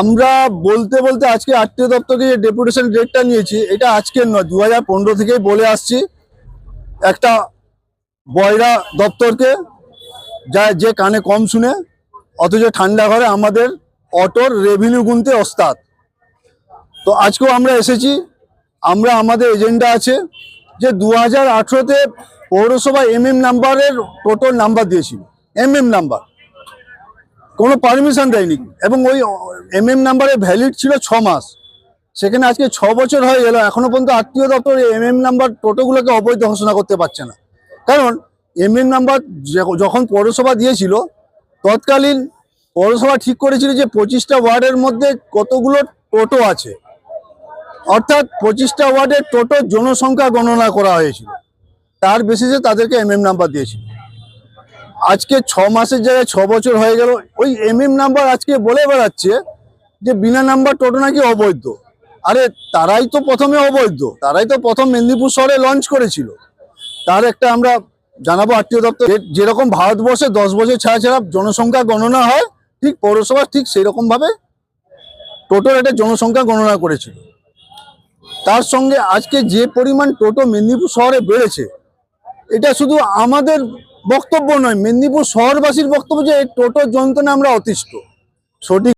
আমরা বলতে বলতে আজকে আরটিও দপ্তরকে যে ডেপুটেশন ডেটটা নিয়েছি, এটা আজকের নয়, 2015 থেকেই বলে আসছি একটা বয়রা দপ্তরকে, যে কানে কম শুনে অথচ ঠান্ডা ঘরে আমাদের অটোর রেভিনিউ গুনতে ওস্তাদ। তো আজকেও আমরা এসেছি। আমাদের এজেন্ডা আছে যে 2018-তে পৌরসভা নাম্বারের টোটোর নাম্বার দিয়েছিল, নাম্বার, কোনো পারমিশন দেয়নি, এবং ওই নাম্বারের ভ্যালিড ছিল 6 মাস। সেখানে আজকে 6 বছর হয়ে গেল, এখনো পর্যন্ত আরটিও দপ্তর নাম্বার টোটোগুলোকে অবৈধ ঘোষণা করতে পারছে না। কারণ নাম্বার যখন পৌরসভা দিয়েছিল, তৎকালীন পৌরসভা ঠিক করেছিল যে 25টা ওয়ার্ডের মধ্যে কতগুলো টোটো আছে, অর্থাৎ 25টা ওয়ার্ডের টোটো জনসংখ্যা গণনা করা হয়েছিল, তার বেসিসে তাদেরকে নাম্বার দিয়েছিল। আজকে 6 মাসের জায়গায় 6 বছর হয়ে গেল, ওই নাম্বার আজকে বলে বেড়াচ্ছে যে বিনা নাম্বার টোটো নাকি অবৈধ। আরে তারাই তো প্রথমে অবৈধ, তারাই তো প্রথম মেদিনীপুর শহরে লঞ্চ করেছিল। তার একটা আমরা জানাবো আরটিও দপ্তর, যেরকম ভারতবর্ষে 10 বছর ছাড়া ছাড়া জনসংখ্যা গণনা হয়, ঠিক পৌরসভা ঠিক সেই রকম ভাবে টোটোর একটা জনসংখ্যা গণনা করেছিল। তার সঙ্গে আজকে যে পরিমাণ টোটো মেদিনীপুর শহরে বেড়েছে, এটা শুধু আমাদের বক্তব্য নয়, মেদিনীপুর শহরবাসীর বক্তব্য যে এই টোটোর যন্ত্রণা আমরা অতিষ্ঠ। সঠিক